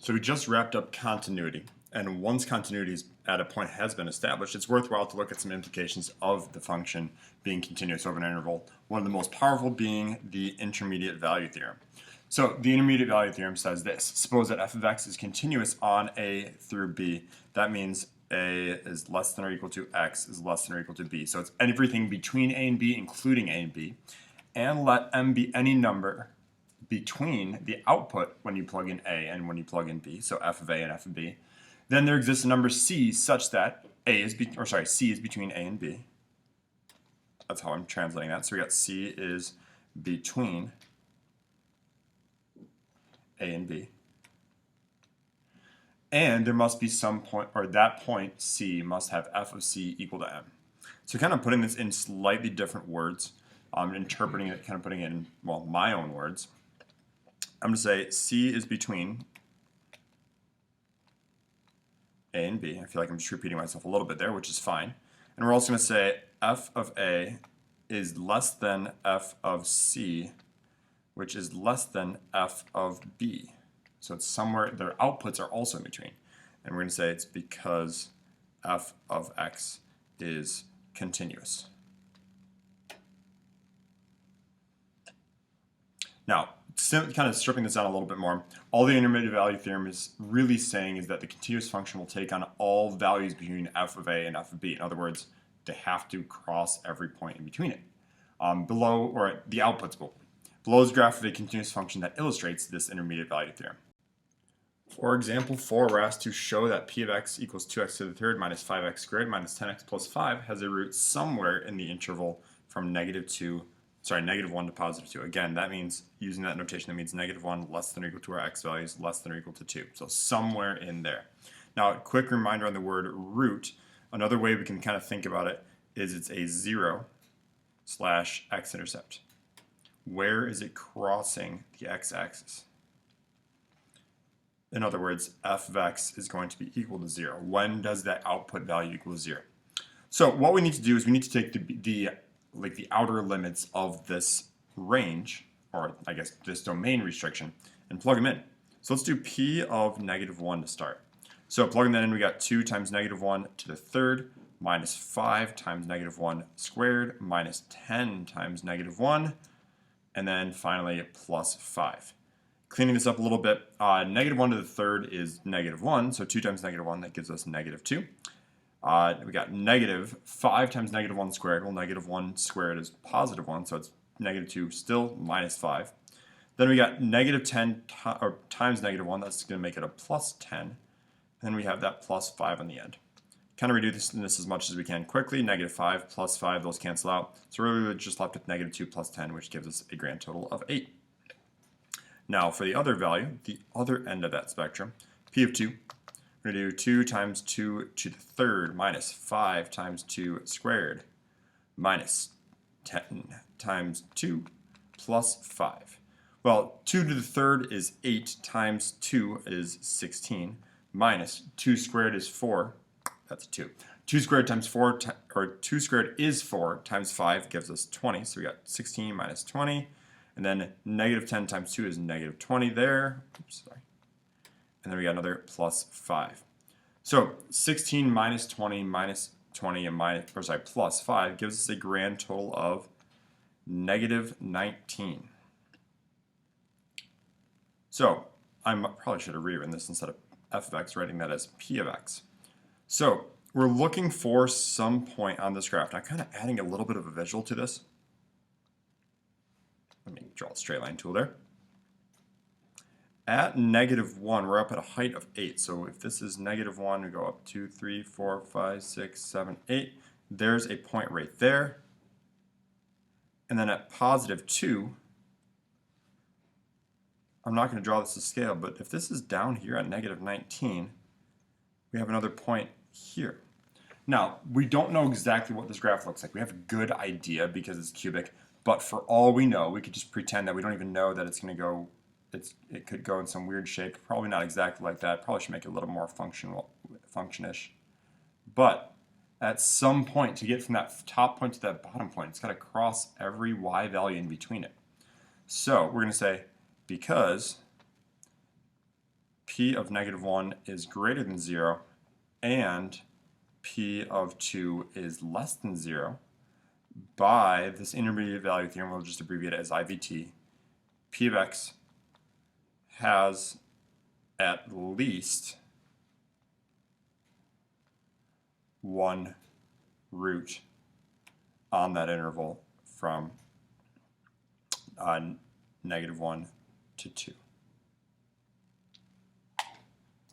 So we just wrapped up continuity, and once continuity at a point has been established, it's worthwhile to look at some implications of the function being continuous over an interval, one of the most powerful being the intermediate value theorem. So the intermediate value theorem says this: suppose that f of x is continuous on a through b. That means a is less than or equal to x is less than or equal to b. So it's everything between a and b, including a and b. And let m be any number between the output when you plug in A and when you plug in B, so f of A and f of B. Then there exists a number C such that C is between A and B. That's how I'm translating that. So we got C is between A and B. And there must be some point, or that point C must have f of C equal to m. So kind of putting this in slightly different words, interpreting it, kind of putting it in, well, my own words. I'm going to say C is between A and B. I feel like I'm just repeating myself a little bit there, which is fine. And we're also going to say f of A is less than f of C, which is less than f of B. So it's somewhere, their outputs are also in between. And we're going to say it's because f of x is continuous. Now, kind of stripping this down a little bit more, all the intermediate value theorem is really saying is that the continuous function will take on all values between f of A and f of B. In other words, they have to cross every point in between it. Below, or the outputs below is a graph of a continuous function that illustrates this intermediate value theorem. For example 4, we're asked to show that p of x equals 2x to the third minus 5x squared minus 10x plus 5 has a root somewhere in the interval from -1 to +2. Again, that means, using that notation, that means -1 less than or equal to our x values, less than or equal to 2. So somewhere in there. Now, a quick reminder on the word root. Another way we can kind of think about it is it's a 0/x-intercept. Where is it crossing the x-axis? In other words, f of x is going to be equal to 0. When does that output value equal 0? So what we need to do is we need to take the outer limits of this range, or I guess this domain restriction, and plug them in. So let's do p of -1 to start. So plugging that in, we got 2 times -1 to the third minus 5 times -1 squared minus 10 times -1, and then finally plus 5. Cleaning this up a little bit, -1 to the third is -1, so 2 times -1, that gives us -2. We got -5 times -1 squared. Well, -1 squared is +1, so it's -2 still minus 5. Then we got -10 times -1. That's going to make it a +10. And then we have that plus 5 on the end. Kind of reduce this as much as we can quickly. -5 plus 5, those cancel out. So really we're just left with -2 plus 10, which gives us a grand total of 8. Now for the other value, the other end of that spectrum, p of 2. We're going to do 2 times 2 to the third minus 5 times 2 squared minus 10 times 2 plus 5. Well, 2 to the third is 8 times 2 is 16 minus 2 squared is 4. That's a 2. 2 squared times 4, or 2 squared is 4 times 5 gives us 20. So we got 16 minus 20. And then -10 times 2 is -20 there. Oops, sorry. And then we got another plus 5. So 16 minus 20 and plus 5 gives us a grand total of -19. So I probably should have rewritten this instead of f of x, writing that as p of x. So we're looking for some point on this graph. Now kind of adding a little bit of a visual to this. Let me draw a straight line tool there. At -1, we're up at a height of 8. So if this is -1, we go up 2, 3, 4, 5, 6, 7, 8. There's a point right there. And then at +2, I'm not going to draw this to scale, but if this is down here at -19, we have another point here. Now, we don't know exactly what this graph looks like. We have a good idea because it's cubic, but for all we know, we could just pretend that we don't even know that it's going to go. It could go in some weird shape, probably not exactly like that. Probably should make it a little more function-ish. But at some point, to get from that top point to that bottom point, it's got to cross every y value in between it. So we're going to say because p of -1 is greater than 0 and p of 2 is less than 0 by this intermediate value theorem, we'll just abbreviate it as IVT, p of x has at least one root on that interval from -1 to 2.